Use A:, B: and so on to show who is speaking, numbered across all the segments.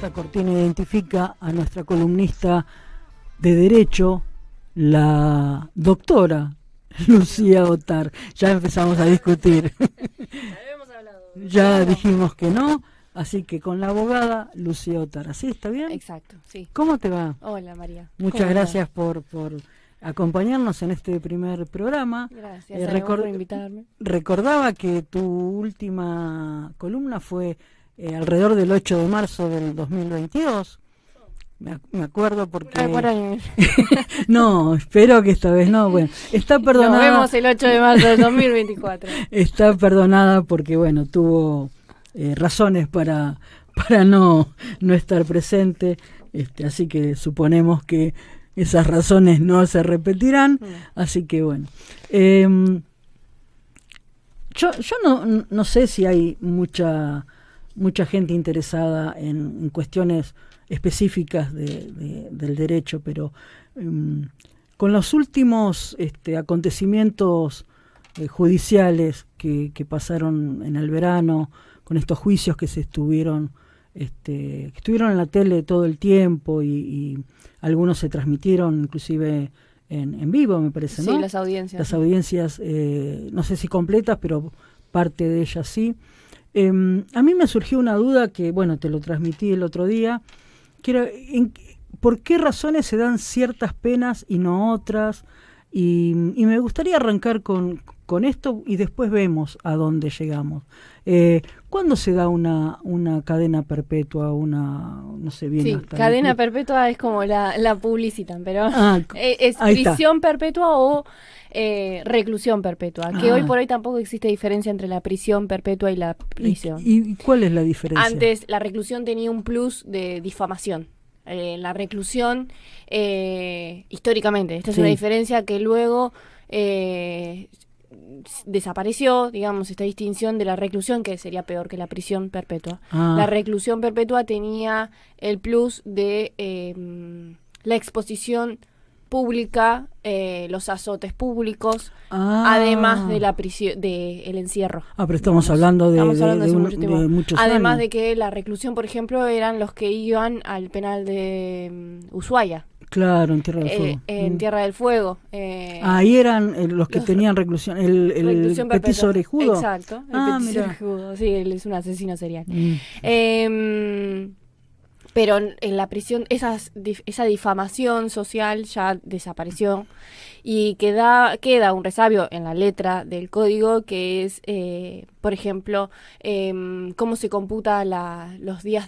A: esta cortina identifica a nuestra columnista de Derecho, la doctora Lucía Otar. Ya empezamos a discutir. Ya dijimos que no, así que con la abogada Lucía Otar. ¿Así está bien?
B: Exacto, sí.
A: ¿Cómo te va?
B: Hola, María.
A: Muchas gracias por acompañarnos en este primer programa.
B: Gracias por invitarme.
A: Recordaba que tu última columna fue alrededor del 8 de marzo del 2022. Me acuerdo porque... No, espero que esta vez no. Bueno, está perdonada.
B: Nos vemos el 8 de marzo del 2024.
A: Está perdonada porque, bueno, tuvo razones para no estar presente. Así que suponemos que esas razones no se repetirán. Así que, bueno. Yo no sé si hay mucha gente interesada en cuestiones específicas del derecho, pero con los últimos acontecimientos judiciales que pasaron en el verano, con estos juicios que se estuvieron en la tele todo el tiempo y algunos se transmitieron inclusive en vivo, me parece, ¿no?
B: Sí, las audiencias.
A: Las audiencias, no sé si completas, pero parte de ellas sí. A mí me surgió una duda que, bueno, te lo transmití el otro día, que era, ¿por qué razones se dan ciertas penas y no otras? Y me gustaría arrancar con esto y después vemos a dónde llegamos. ¿Cuándo se da una cadena perpetua, no sé bien?
B: Sí, cadena perpetua es como la publicitan, pero es prisión perpetua o reclusión perpetua, que hoy por hoy tampoco existe diferencia entre la prisión perpetua y la prisión.
A: ¿Y cuál es la diferencia?
B: Antes la reclusión tenía un plus de difamación. La reclusión, históricamente, esta es una diferencia que luego desapareció, digamos, esta distinción de la reclusión, que sería peor que la prisión perpetua. La reclusión perpetua tenía el plus de la exposición pública, los azotes públicos, además de la prisión, el encierro.
A: Pero estamos hablando de muchos
B: además
A: años.
B: de que la reclusión, por ejemplo, eran los que iban al penal de Ushuaia.
A: Claro, en Tierra del Fuego.
B: En Tierra del Fuego.
A: Ahí eran los que tenían reclusión, el petiso orejudo.
B: Exacto, el petiso orejudo. Sí, él es un asesino serial. Pero en la prisión esa difamación social ya desapareció y queda un resabio en la letra del código, que es, por ejemplo, cómo se computa los días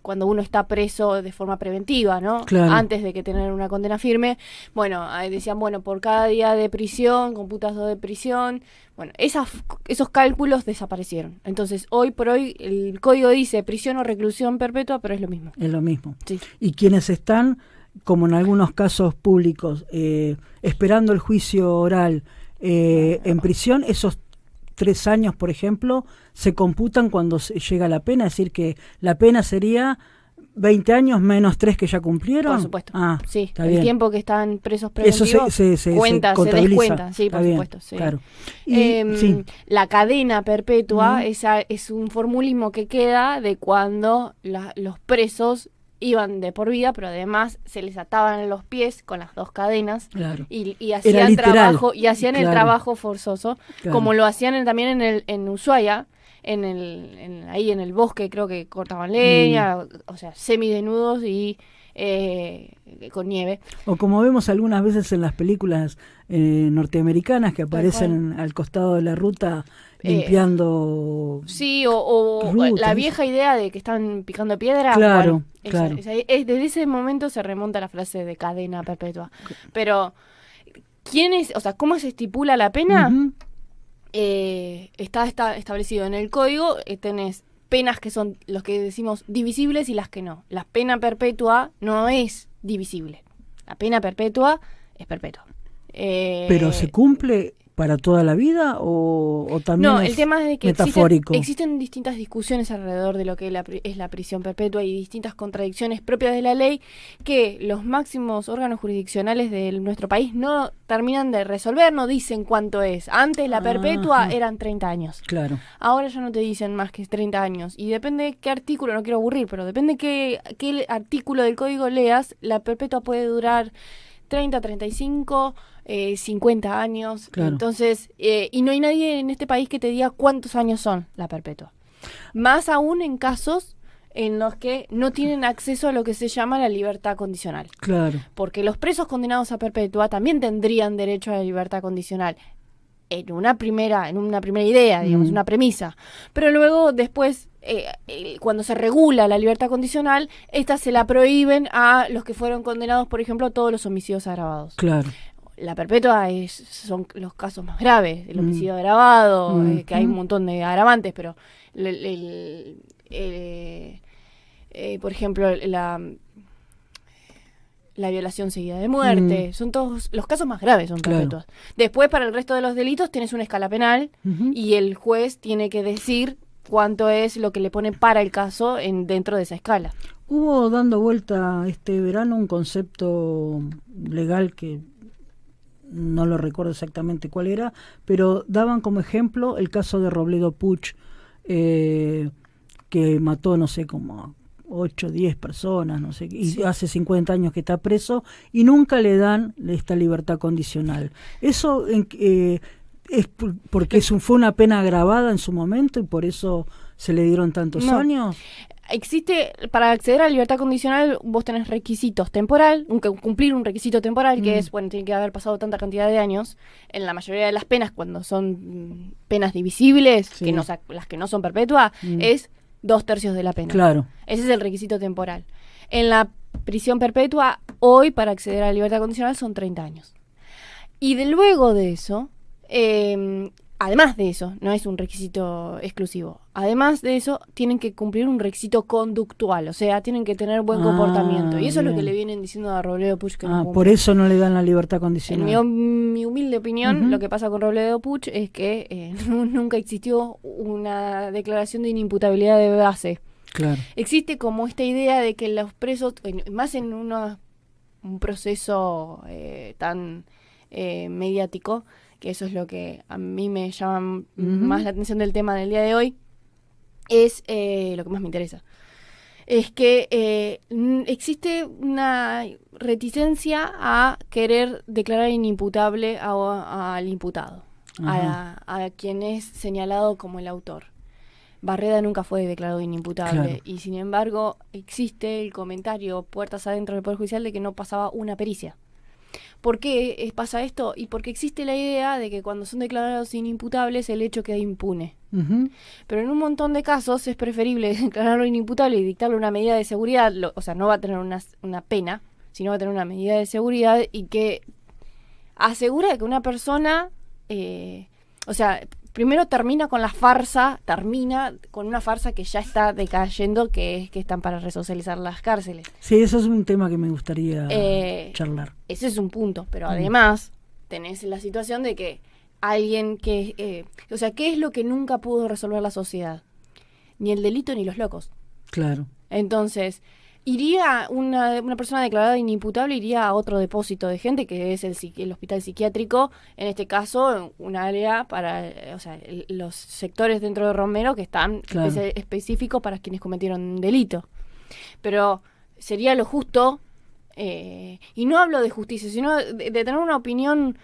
B: cuando uno está preso de forma preventiva, ¿no?
A: Claro.
B: Antes de que tener una condena firme. Bueno, decían, por cada día de prisión, computas 2 de prisión. Bueno, esos cálculos desaparecieron. Entonces, hoy por hoy, el código dice prisión o reclusión perpetua, pero es lo mismo.
A: Es lo mismo.
B: Sí.
A: Y quienes están, como en algunos casos públicos, esperando el juicio oral en prisión, esos 3 años, por ejemplo, se computan cuando llega la pena, es decir, que la pena sería 20 años menos 3 que ya cumplieron.
B: Por supuesto.
A: Sí,
B: el tiempo que están presos preventivos
A: se
B: descuenta, sí, por supuesto. Sí.
A: Claro.
B: La cadena perpetua es un formalismo que queda de cuando los presos iban de por vida, pero además se les ataban los pies con las 2 cadenas. Claro. y hacían trabajo el trabajo forzoso, como lo hacían también en Ushuaia, ahí en el bosque, creo que cortaban leña, o sea, semidesnudos y con nieve.
A: O como vemos algunas veces en las películas norteamericanas que aparecen al costado de la ruta limpiando.
B: Sí, o la vieja idea de que están picando piedra.
A: Claro, claro.
B: Desde ese momento se remonta la frase de cadena perpetua. Pero, ¿cómo se estipula la pena? Está establecido en el código. Tenés penas que son los que decimos divisibles y las que no. La pena perpetua no es divisible. La pena perpetua es perpetua.
A: Pero se cumple para toda la vida o también
B: No,
A: es
B: el tema es de que
A: metafórico?
B: existen distintas discusiones alrededor de lo que es la prisión perpetua y distintas contradicciones propias de la ley que los máximos órganos jurisdiccionales de nuestro país no terminan de resolver, no dicen cuánto es. Antes la perpetua eran 30 años.
A: Claro.
B: Ahora ya no te dicen más que 30 años. Y depende qué artículo, no quiero aburrir, pero depende qué artículo del código leas, la perpetua puede durar 30, 35, 50 años.
A: Claro.
B: Entonces, y no hay nadie en este país que te diga cuántos años son la perpetua. Más aún en casos en los que no tienen acceso a lo que se llama la libertad condicional.
A: Claro.
B: Porque los presos condenados a perpetua también tendrían derecho a la libertad condicional. En una primera idea, digamos, una premisa. Pero luego, después, cuando se regula la libertad condicional, esta se la prohíben a los que fueron condenados, por ejemplo, a todos los homicidios agravados.
A: Claro.
B: La perpetua son los casos más graves, el homicidio agravado, que hay un montón de agravantes, pero por ejemplo, la violación seguida de muerte, son todos, los casos más graves son perpetuos. Después, para el resto de los delitos, tienes una escala penal y el juez tiene que decir cuánto es lo que le pone para el caso dentro de esa escala.
A: Hubo dando vuelta este verano un concepto legal que no lo recuerdo exactamente cuál era, pero daban como ejemplo el caso de Robledo Puch, que mató, no sé, como 8, 10 personas, no sé, y hace 50 años que está preso, y nunca le dan esta libertad condicional. Eso es porque fue una pena agravada en su momento y por eso se le dieron tantos años.
B: Existe, para acceder a la libertad condicional, vos tenés requisitos temporal, cumplir un requisito temporal, que es, bueno, tiene que haber pasado tanta cantidad de años. En la mayoría de las penas, cuando son penas divisibles, que las que no son perpetuas, es 2/3 de la pena.
A: Claro. Ese
B: es el requisito temporal. En la prisión perpetua, hoy, para acceder a la libertad condicional, son 30 años. Y luego de eso, además de eso, no es un requisito exclusivo, además de eso, tienen que cumplir un requisito conductual, o sea, tienen que tener buen comportamiento. Y eso es lo que le vienen diciendo a Robledo Puch que no cumple.
A: Por eso no le dan la libertad condicional.
B: En mi humilde opinión, lo que pasa con Robledo Puch es que nunca existió una declaración de inimputabilidad de base.
A: Claro.
B: Existe como esta idea de que los presos, más en un proceso tan mediático, que eso es lo que a mí me llama más la atención del tema del día de hoy, es lo que más me interesa. Es que existe una reticencia a querer declarar inimputable al imputado, a quien es señalado como el autor. Barreda nunca fue declarado inimputable, y sin embargo existe el comentario puertas adentro del Poder Judicial de que no pasaba una pericia. ¿Por qué pasa esto? Y porque existe la idea de que cuando son declarados inimputables el hecho queda impune. Pero en un montón de casos es preferible declararlo inimputable y dictarle una medida de seguridad, o sea, no va a tener una pena, sino va a tener una medida de seguridad y que asegura que una persona, o sea, primero termina con una farsa que ya está decayendo, que es que están para resocializar las cárceles.
A: Sí, eso es un tema que me gustaría charlar.
B: Ese es un punto, pero además tenés la situación de que alguien que... o sea, ¿qué es lo que nunca pudo resolver la sociedad? Ni el delito ni los locos.
A: Claro.
B: Entonces, iría una persona declarada inimputable, iría a otro depósito de gente, que es el hospital psiquiátrico, en este caso, un área para, o sea, los sectores dentro de Romero que están específicos para quienes cometieron un delito. Pero sería lo justo, y no hablo de justicia, sino de tener una opinión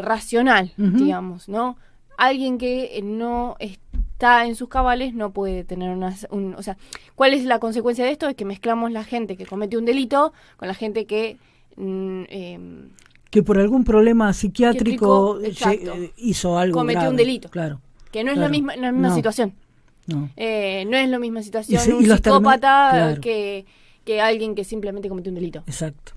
B: racional, digamos, ¿no? Alguien que no está en sus cabales no puede tener o sea, ¿cuál es la consecuencia de esto? Es que mezclamos la gente que comete un delito con la gente que
A: por algún problema psiquiátrico hizo algo
B: cometió
A: grave.
B: Un delito.
A: Claro.
B: Que no es la misma situación.
A: No.
B: No es la misma situación un psicópata que alguien que simplemente cometió un delito.
A: Exacto.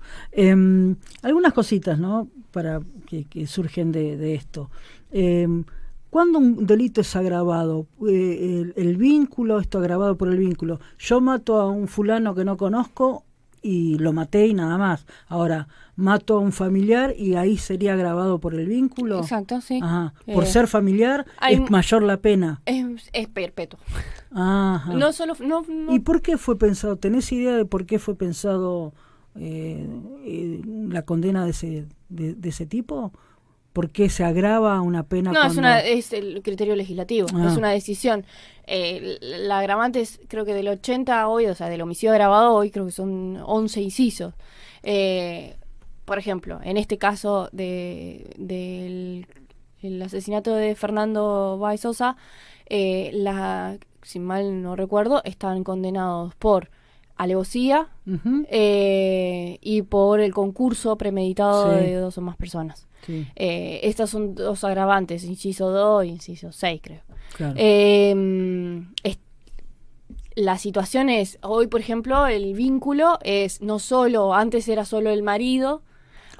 A: Algunas cositas, ¿no? Para que surgen de esto. ¿Cuándo un delito es agravado? El vínculo, esto agravado por el vínculo. Yo mato a un fulano que no conozco y lo maté y nada más. Ahora, mato a un familiar y ahí sería agravado por el vínculo.
B: Exacto, sí.
A: Ajá. Por ser familiar es mayor la pena.
B: Es perpetuo.
A: Ajá.
B: No solo... No.
A: ¿Y por qué fue pensado? ¿Tenés idea de por qué fue pensado la condena de ese tipo? ¿Por qué se agrava una pena?
B: No, es el criterio legislativo, es una decisión. La agravante es, creo que del 80 a hoy, o sea, del homicidio agravado hoy, creo que son 11 incisos. Por ejemplo, en este caso del asesinato de Fernando Báez Sosa, si mal no recuerdo, están condenados por alevosía y por el concurso premeditado de 2 o más personas. Sí. Estas son 2 agravantes, inciso 2 y inciso 6, creo. Claro. La situación es, hoy por ejemplo, el vínculo es no solo, antes era solo el marido,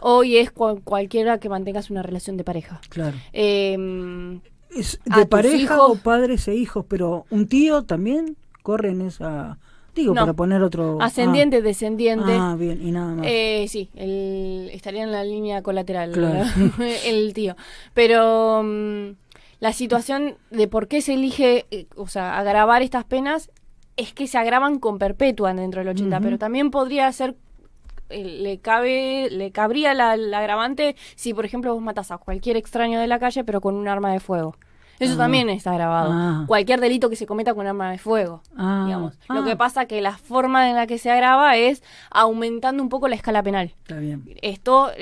B: hoy es cualquiera que mantengas una relación de pareja. Claro.
A: ¿Es de pareja o padres e hijos? Pero un tío también corre en esa... Digo, no, para poner otro...
B: Ascendiente, descendiente.
A: Bien, y nada más.
B: Sí, estaría en la línea colateral, claro. El tío. Pero la situación de por qué se elige, agravar estas penas, es que se agravan con perpetua dentro del 80, pero también podría ser, le cabría la agravante si, por ejemplo, vos matás a cualquier extraño de la calle, pero con un arma de fuego. Eso también está grabado. Cualquier delito que se cometa con arma de fuego, digamos. Lo que pasa que la forma en la que se agrava es aumentando un poco la escala penal.
A: Está bien.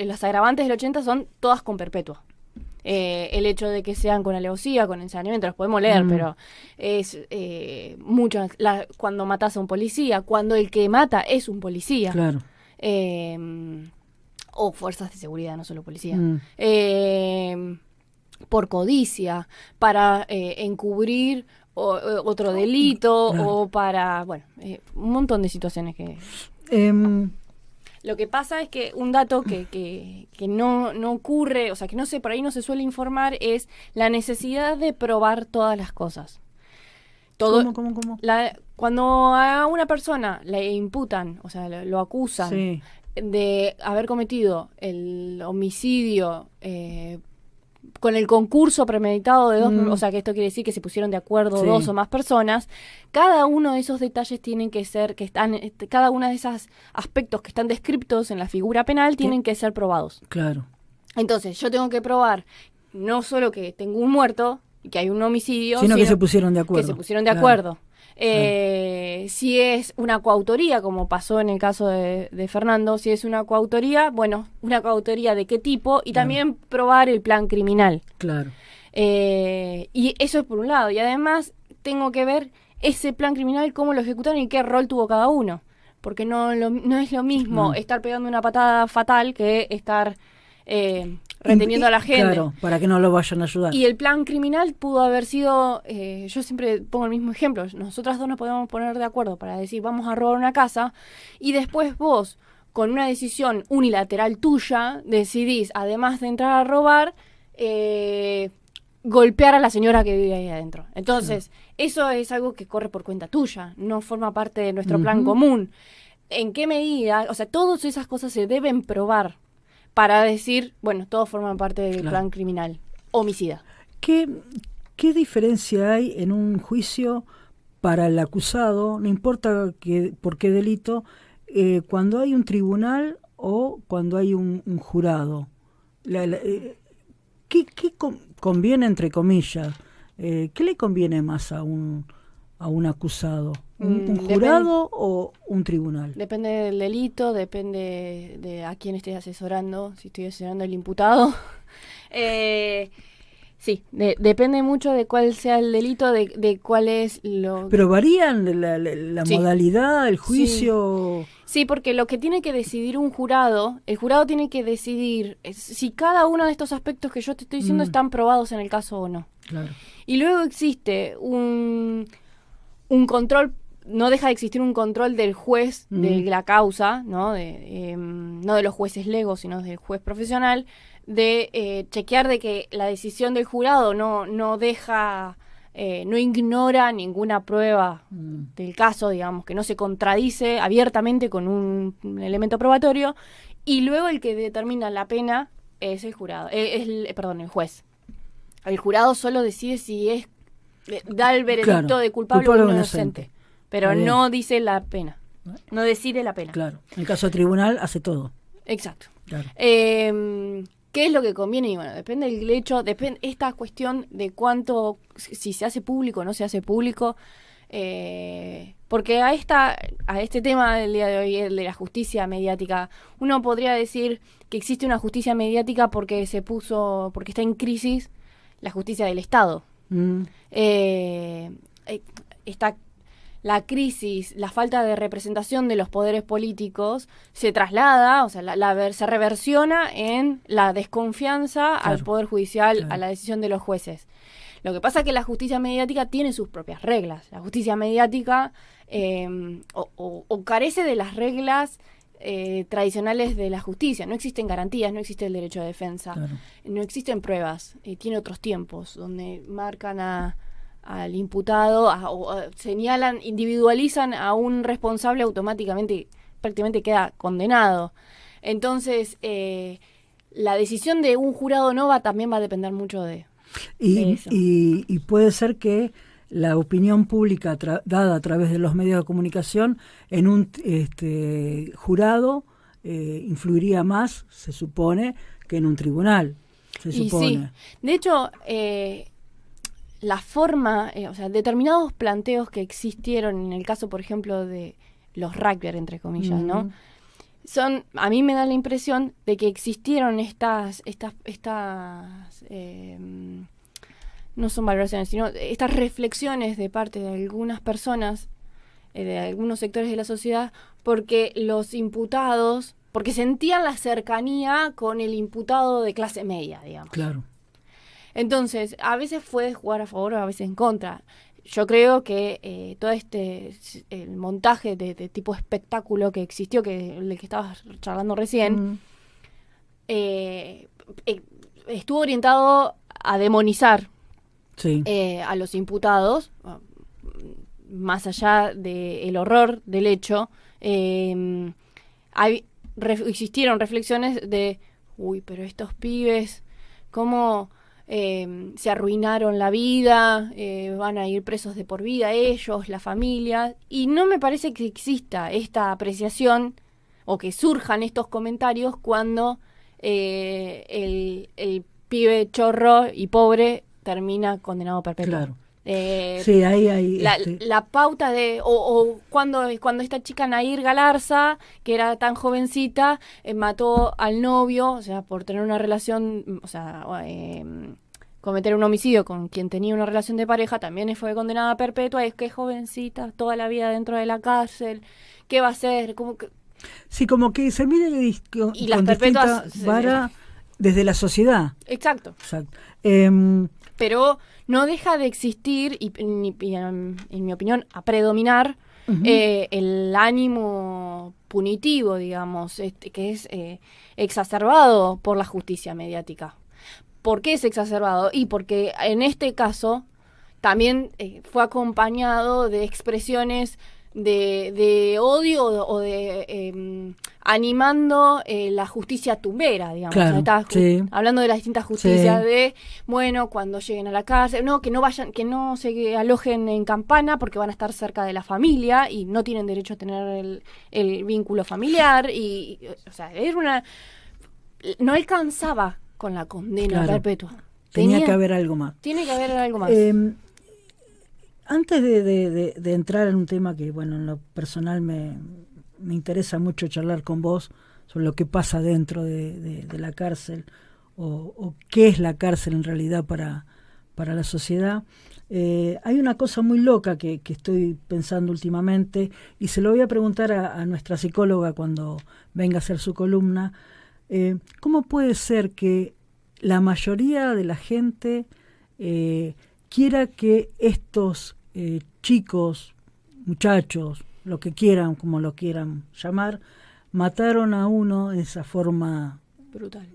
B: Las agravantes del 80 son todas con perpetua. El hecho de que sean con alevosía, con ensañamiento, los podemos leer, pero es mucho. Cuando matas a un policía, cuando el que mata es un policía.
A: Claro.
B: O fuerzas de seguridad, no solo policía. Por codicia, para encubrir otro delito, claro. O para, un montón de situaciones que... Lo que pasa es que un dato que no ocurre, o sea, que por ahí no se suele informar, es la necesidad de probar todas las cosas.
A: ¿Cómo?
B: Cuando a una persona le imputan, o sea, lo acusan de haber cometido el homicidio con el concurso premeditado de 2, o sea, que esto quiere decir que se pusieron de acuerdo 2 o más personas, cada uno de esos detalles tienen que ser, cada uno de esos aspectos que están descritos en la figura penal tienen que ser probados.
A: Claro.
B: Entonces, yo tengo que probar no solo que tengo un muerto y que hay un homicidio,
A: sino que se pusieron de acuerdo.
B: Que se pusieron de acuerdo. Si es una coautoría, como pasó en el caso de Fernando, si es una coautoría, una coautoría de qué tipo, y también probar el plan criminal.
A: Claro.
B: Y eso es por un lado, y además tengo que ver ese plan criminal, cómo lo ejecutaron y qué rol tuvo cada uno, porque no es lo mismo estar pegando una patada fatal que estar reteniendo a la gente.
A: Claro, para que no lo vayan a ayudar.
B: Y el plan criminal pudo haber sido, yo siempre pongo el mismo ejemplo, nosotras dos nos podemos poner de acuerdo para decir vamos a robar una casa, y después vos, con una decisión unilateral tuya, decidís, además de entrar a robar, golpear a la señora que vive ahí adentro. Entonces, eso es algo que corre por cuenta tuya, no forma parte de nuestro plan común. ¿En qué medida? O sea, todas esas cosas se deben probar para decir, todos forman parte del plan criminal, homicida.
A: ¿Qué diferencia hay en un juicio para el acusado, no importa por qué delito, cuando hay un tribunal o cuando hay un jurado? ¿Qué conviene, entre comillas? ¿Qué le conviene más a un acusado? ¿Un jurado o un tribunal?
B: Depende del delito, depende de a quién estés asesorando, si estoy asesorando al imputado. Sí, depende mucho de cuál sea el delito, de cuál es lo...
A: Pero varían la modalidad, el juicio...
B: Sí, porque lo que tiene que decidir el jurado tiene que decidir si cada uno de estos aspectos que yo te estoy diciendo están probados en el caso o no. Claro. Y luego existe un control, no deja de existir un control del juez de la causa, ¿no? No de los jueces legos, sino del juez profesional, de chequear de que la decisión del jurado no deja no ignora ninguna prueba del caso, digamos, que no se contradice abiertamente con un elemento probatorio, y luego el que determina la pena es el jurado, el juez. El jurado solo decide si da el veredicto de culpable o inocente, pero no dice la pena, no decide la pena.
A: Claro, en el caso de tribunal hace todo.
B: Exacto.
A: Claro.
B: ¿Qué es lo que conviene? Y bueno, depende del hecho, depende esta cuestión de cuánto, si se hace público o no se hace público, porque a este tema del día de hoy, el de la justicia mediática, uno podría decir que existe una justicia mediática porque está en crisis la justicia del Estado. Está la crisis, la falta de representación de los poderes políticos se traslada, o sea, se reversiona en la desconfianza al Poder Judicial, a la decisión de los jueces. Lo que pasa es que la justicia mediática tiene sus propias reglas. La justicia mediática o carece de las reglas tradicionales de la justicia. No existen garantías, no existe el derecho de defensa, no existen pruebas, tiene otros tiempos donde marcan al imputado o señalan, individualizan a un responsable, automáticamente prácticamente queda condenado. Entonces la decisión de un jurado también va a depender mucho de eso.
A: Y puede ser que la opinión pública dada a través de los medios de comunicación en un jurado influiría más, se supone, que en un tribunal, se supone.
B: Sí. De hecho, la forma, o sea, determinados planteos que existieron en el caso, por ejemplo, de los rugbyers, entre comillas, ¿no? A mí me da la impresión de que existieron estas no son valoraciones, sino estas reflexiones de parte de algunas personas, de algunos sectores de la sociedad, porque los imputados, porque sentían la cercanía con el imputado de clase media, digamos.
A: Claro.
B: Entonces, a veces puede jugar a favor o a veces en contra. Yo creo que todo el montaje de tipo espectáculo que existió, del que estabas charlando recién, estuvo orientado a demonizar a los imputados, más allá del horror del hecho. Existieron reflexiones de, pero estos pibes, ¿cómo se arruinaron la vida? Van a ir presos de por vida ellos, la familia. Y no me parece que exista esta apreciación o que surjan estos comentarios cuando el pibe chorro y pobre termina condenado perpetuo.
A: Claro. Sí, ahí
B: la pauta de o cuando esta chica Nair Galarza, que era tan jovencita, mató al novio, o sea, por tener una relación, o sea, cometer un homicidio con quien tenía una relación de pareja, también fue condenada a perpetua. Es que es jovencita, toda la vida dentro de la cárcel, ¿qué va a hacer? Como que
A: se mide
B: y las perpetuas
A: vara desde la sociedad.
B: Exacto. Pero no deja de existir, y en mi opinión, a predominar el ánimo punitivo, digamos, que es exacerbado por la justicia mediática. ¿Por qué es exacerbado? Y porque en este caso también fue acompañado de expresiones de odio o de animando la justicia tumbera, digamos.
A: Claro,
B: o sea, hablando de las distintas justicias, de cuando lleguen a la cárcel, que no se alojen en Campana porque van a estar cerca de la familia y no tienen derecho a tener el vínculo familiar, y o sea, no alcanzaba con la condena perpetua.
A: Tenía que haber algo más.
B: Tiene que haber algo más.
A: Antes de entrar en un tema que, en lo personal me interesa mucho charlar con vos sobre lo que pasa dentro de la cárcel o qué es la cárcel en realidad para la sociedad, hay una cosa muy loca que estoy pensando últimamente, y se lo voy a preguntar a nuestra psicóloga cuando venga a hacer su columna. ¿Cómo puede ser que la mayoría de la gente quiera que estos chicos, muchachos, lo que quieran, como lo quieran llamar, mataron a uno de esa forma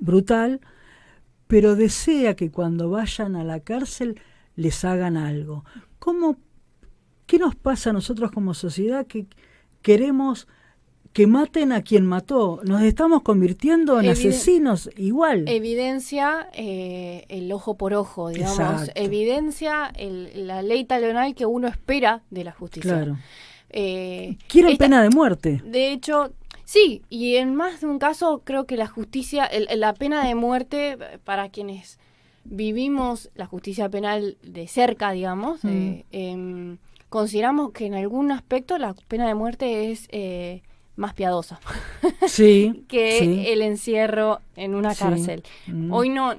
A: brutal, pero desea que cuando vayan a la cárcel les hagan algo. ¿Qué nos pasa a nosotros como sociedad que queremos que maten a quien mató? Nos estamos convirtiendo en asesinos igual.
B: Evidencia el ojo por ojo, digamos.
A: Exacto.
B: Evidencia la ley talonal que uno espera de la justicia.
A: Claro. Quieren pena de muerte.
B: De hecho, sí, y en más de un caso creo que la justicia, la pena de muerte para quienes vivimos la justicia penal de cerca, digamos, consideramos que en algún aspecto la pena de muerte es más piadosa
A: sí,
B: que
A: sí.
B: el encierro en una cárcel. Hoy no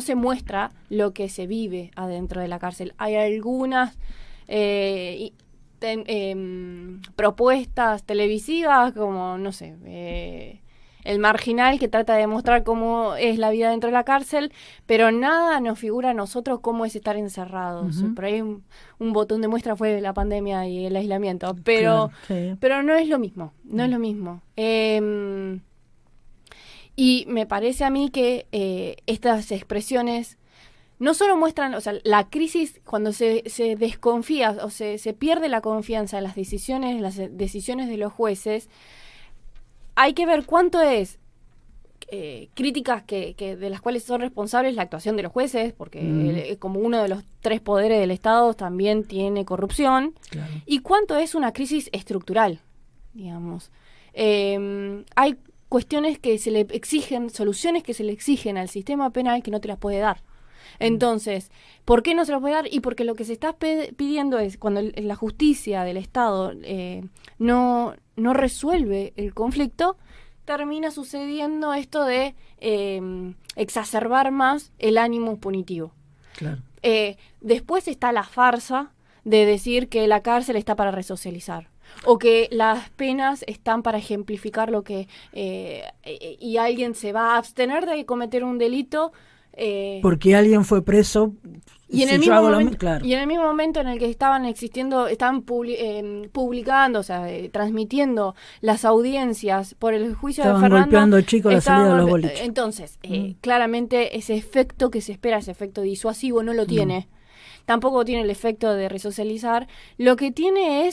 B: se muestra lo que se vive adentro de la cárcel. Hay algunas propuestas televisivas como, no sé, El Marginal, que trata de mostrar cómo es la vida dentro de la cárcel, pero nada nos figura a nosotros cómo es estar encerrados. Por ahí un botón de muestra fue la pandemia y el aislamiento, pero,
A: claro, sí.
B: pero no es lo mismo, no es lo mismo. Y me parece a mí que estas expresiones no solo muestran, o sea, la crisis cuando se desconfía o se pierde la confianza en las decisiones de los jueces. Hay que ver cuánto es críticas que de las cuales son responsables la actuación de los jueces, porque como uno de los 3 poderes del Estado también tiene corrupción,
A: Claro.
B: y cuánto es una crisis estructural, digamos. Hay cuestiones que se le exigen, soluciones que se le exigen al sistema penal que no te las puede dar. Entonces, ¿por qué no se las puede dar? Y porque lo que se está pidiendo es, cuando la justicia del Estado no resuelve el conflicto, termina sucediendo esto de exacerbar más el ánimo punitivo.
A: Claro.
B: Después está la farsa de decir que la cárcel está para resocializar, o que las penas están para ejemplificar lo que y alguien se va a abstener de cometer un delito
A: porque alguien fue preso.
B: Y en,
A: si
B: el
A: yo
B: mismo
A: hago
B: momento,
A: claro.
B: y en el mismo momento en el que estaban publicando, o sea, transmitiendo las audiencias por el juicio
A: Estaban
B: de Fernando,
A: golpeando chicos a la salida de los boliches.
B: Entonces, claramente ese efecto que se espera, ese efecto disuasivo, no lo tiene. Tampoco tiene el efecto de resocializar. Lo que tiene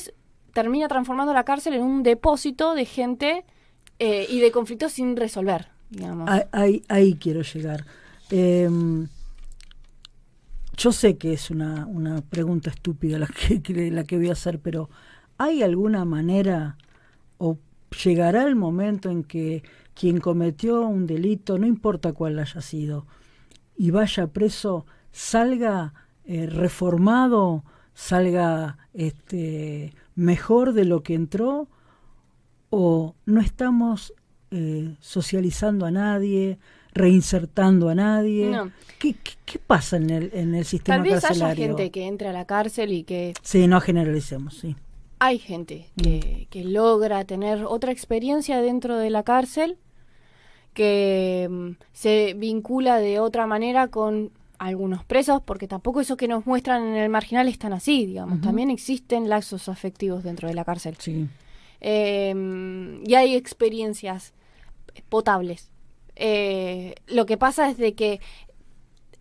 B: termina transformando la cárcel en un depósito de gente y de conflictos sin resolver, digamos.
A: Ahí quiero llegar. Yo sé que es una pregunta estúpida la que voy a hacer, pero ¿hay alguna manera o llegará el momento en que quien cometió un delito, no importa cuál haya sido, y vaya preso, salga reformado, salga mejor de lo que entró? ¿O no estamos socializando a nadie, reinsertando a nadie?
B: No.
A: ¿Qué pasa en el sistema carcelario?
B: Tal vez haya gente que entra a la cárcel y que...
A: Sí, no generalicemos, sí.
B: Hay gente que logra tener otra experiencia dentro de la cárcel, que se vincula de otra manera con algunos presos, porque tampoco eso que nos muestran en El Marginal están así, digamos. También existen lazos afectivos dentro de la cárcel.
A: Sí.
B: Y hay experiencias potables. Lo que pasa es de que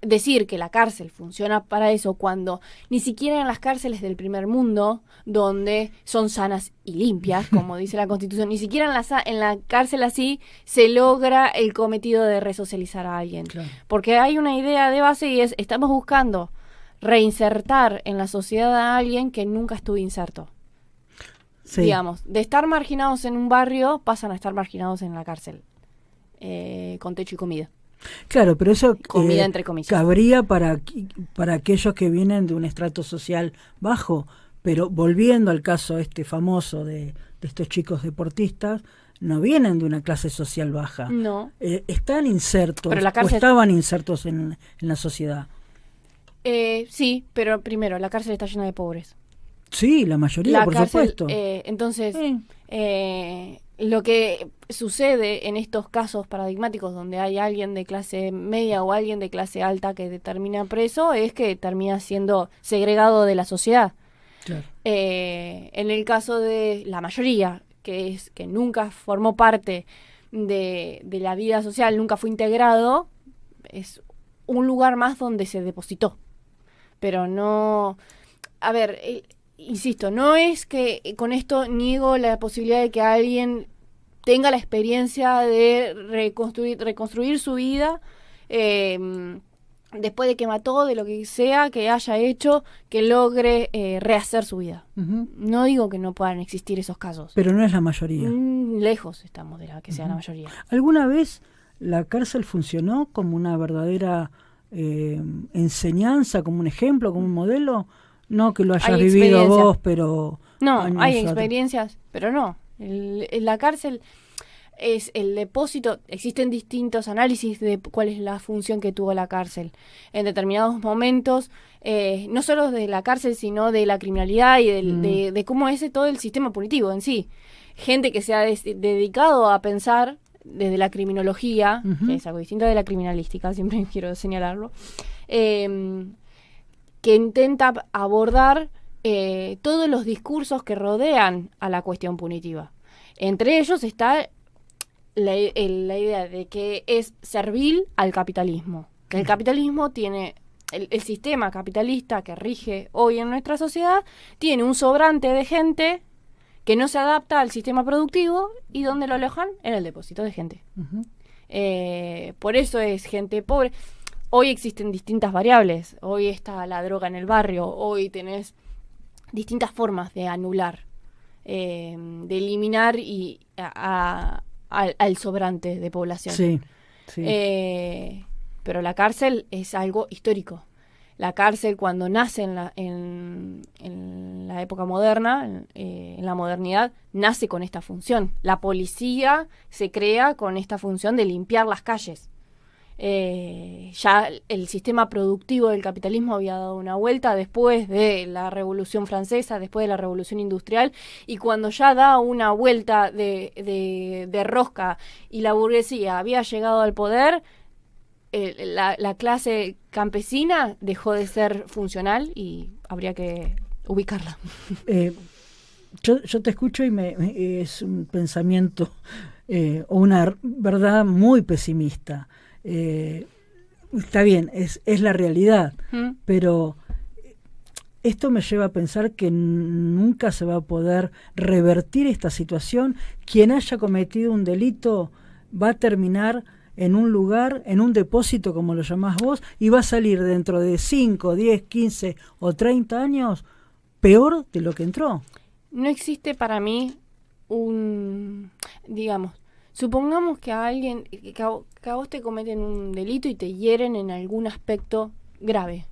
B: decir que la cárcel funciona para eso cuando ni siquiera en las cárceles del primer mundo, donde son sanas y limpias, como dice la Constitución, ni siquiera en la cárcel así se logra el cometido de resocializar a alguien.
A: Claro.
B: Porque hay una idea de base y estamos buscando reinsertar en la sociedad a alguien que nunca estuvo inserto. Sí. Digamos, de estar marginados en un barrio pasan a estar marginados en la cárcel, con techo y comida.
A: Claro, pero eso
B: comida entre comillas.
A: Cabría para aquellos que vienen de un estrato social bajo, pero volviendo al caso famoso de estos chicos deportistas, no vienen de una clase social baja.
B: No.
A: Están insertos,
B: pero la cárcel...
A: o estaban insertos en la sociedad.
B: Sí, pero primero, la cárcel está llena de pobres.
A: Sí, la mayoría, por supuesto.
B: Entonces, lo que sucede en estos casos paradigmáticos donde hay alguien de clase media o alguien de clase alta que termina preso es que termina siendo segregado de la sociedad.
A: Claro.
B: En el caso de la mayoría, que nunca formó parte de la vida social, nunca fue integrado, es un lugar más donde se depositó. Pero no... A ver, insisto, no es que con esto niego la posibilidad de que alguien tenga la experiencia de reconstruir su vida después de que mató, de lo que sea que haya hecho, que logre rehacer su vida. No digo que no puedan existir esos casos.
A: Pero no es la mayoría.
B: Lejos estamos de que sea la mayoría.
A: ¿Alguna vez la cárcel funcionó como una verdadera enseñanza, como un ejemplo, como un modelo? No que lo hayas vivido vos, pero...
B: No, hay experiencias, pero no. La cárcel es el depósito. Existen distintos análisis de cuál es la función que tuvo la cárcel en determinados momentos, no solo de la cárcel, sino de la criminalidad y de cómo es todo el sistema punitivo en sí. Gente que se ha dedicado a pensar desde la criminología, que es algo distinto de la criminalística, siempre quiero señalarlo, que intenta abordar todos los discursos que rodean a la cuestión punitiva. Entre ellos está la idea de que es servil al capitalismo, que el capitalismo tiene, el sistema capitalista que rige hoy en nuestra sociedad, tiene un sobrante de gente que no se adapta al sistema productivo y donde lo alojan en el depósito de gente. Por eso es gente pobre. Hoy existen distintas variables. Hoy está la droga en el barrio. Hoy tenés distintas formas de anular, de eliminar al sobrante de población.
A: Sí.
B: Pero la cárcel es algo histórico. La cárcel, cuando nace en la época moderna, en la modernidad, nace con esta función. La policía se crea con esta función de limpiar las calles. Ya el sistema productivo del capitalismo había dado una vuelta después de la Revolución Francesa, después de la Revolución Industrial, y cuando ya da una vuelta de rosca y la burguesía había llegado al poder, la clase campesina dejó de ser funcional y habría que ubicarla.
A: Yo te escucho y es un pensamiento o una verdad muy pesimista. Está bien, es la realidad, pero esto me lleva a pensar que nunca se va a poder revertir esta situación. Quien haya cometido un delito va a terminar en un lugar, en un depósito, como lo llamás vos, y va a salir dentro de 5, 10, 15 o 30 años peor de lo que entró.
B: No existe para mí digamos, supongamos que a alguien, que a vos te cometen un delito y te hieren en algún aspecto grave.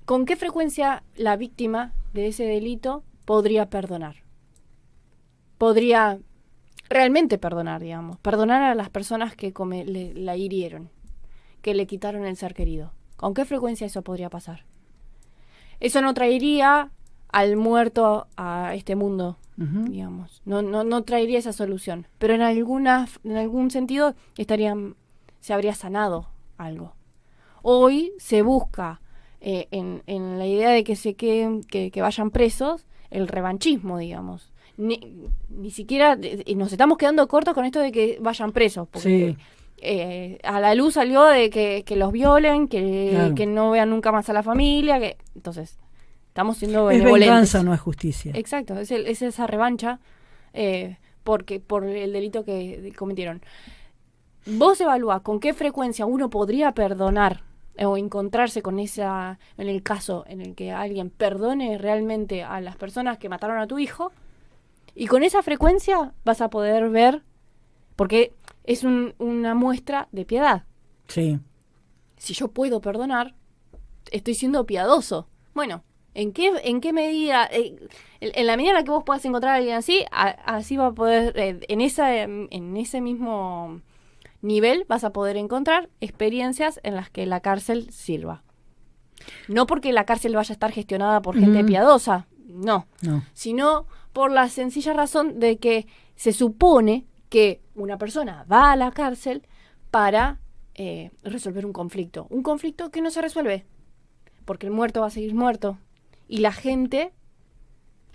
B: ¿Con qué frecuencia la víctima de ese delito podría perdonar? Podría realmente perdonar, digamos. Perdonar a las personas que la hirieron, que le quitaron el ser querido. ¿Con qué frecuencia eso podría pasar? Eso no traería al muerto a este mundo, digamos. No traería esa solución. Pero en algún sentido se habría sanado algo. Hoy se busca, en la idea de que se queden, que vayan presos, el revanchismo, digamos. Ni siquiera nos estamos quedando cortos con esto de que vayan presos, porque a la luz salió de que los violen, que no vean nunca más a la familia, entonces estamos siendo benevolentes.
A: Es venganza, no es justicia.
B: Exacto, es esa revancha por el delito que cometieron. Vos evalúa con qué frecuencia uno podría perdonar o encontrarse con en el caso en el que alguien perdone realmente a las personas que mataron a tu hijo. Y con esa frecuencia vas a poder ver, porque es una muestra de piedad.
A: Sí.
B: Si yo puedo perdonar, estoy siendo piadoso. Bueno, ¿en qué medida? En la medida en la que vos puedas encontrar a alguien así, así va a poder, en ese mismo nivel, vas a poder encontrar experiencias en las que la cárcel sirva. No porque la cárcel vaya a estar gestionada por gente piadosa, no. Sino por la sencilla razón de que se supone que una persona va a la cárcel para resolver un conflicto que no se resuelve, porque el muerto va a seguir muerto, y la gente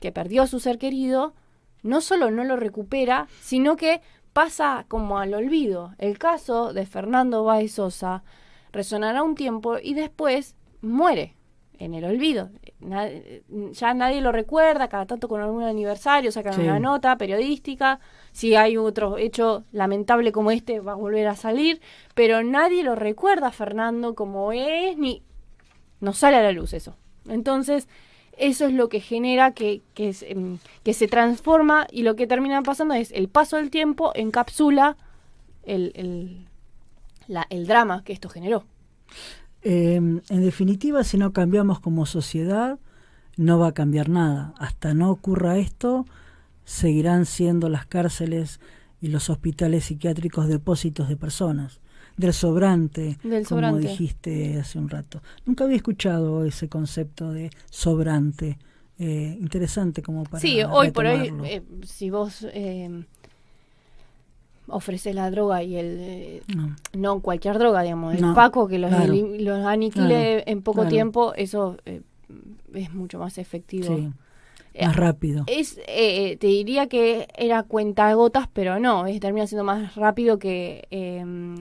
B: que perdió a su ser querido no solo no lo recupera, sino que pasa como al olvido. El caso de Fernando Báez Sosa resonará un tiempo y después muere en el olvido. Ya nadie lo recuerda, cada tanto con algún aniversario sacan una nota periodística, si hay otro hecho lamentable como este va a volver a salir, pero nadie lo recuerda a Fernando como es, ni no sale a la luz eso. Entonces eso es lo que genera que se transforma, y lo que termina pasando es el paso del tiempo encapsula el drama que esto generó.
A: En definitiva, si no cambiamos como sociedad, no va a cambiar nada. Hasta no ocurra esto, seguirán siendo las cárceles y los hospitales psiquiátricos depósitos de personas. Del sobrante, como dijiste hace un rato. Nunca había escuchado ese concepto de sobrante. Interesante como para
B: sí, hoy
A: retomarlo.
B: Por hoy, si vos ofreces la droga y no cualquier droga, digamos, el Paco que los aniquile en poco tiempo, eso es mucho más efectivo.
A: Sí. Más rápido.
B: Te diría que era cuentagotas, pero no, termina siendo más rápido que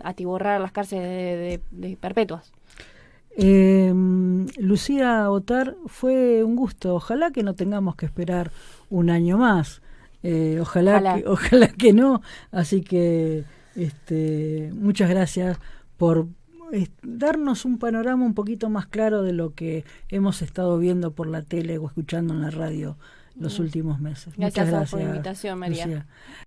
B: atiborrar las cárceles de perpetuas.
A: Lucía Otar, fue un gusto. Ojalá que no tengamos que esperar un año más. Ojalá que no. Así que muchas gracias por darnos un panorama un poquito más claro de lo que hemos estado viendo por la tele o escuchando en la radio los últimos meses. Muchas gracias
B: por la invitación, María.
A: Lucía.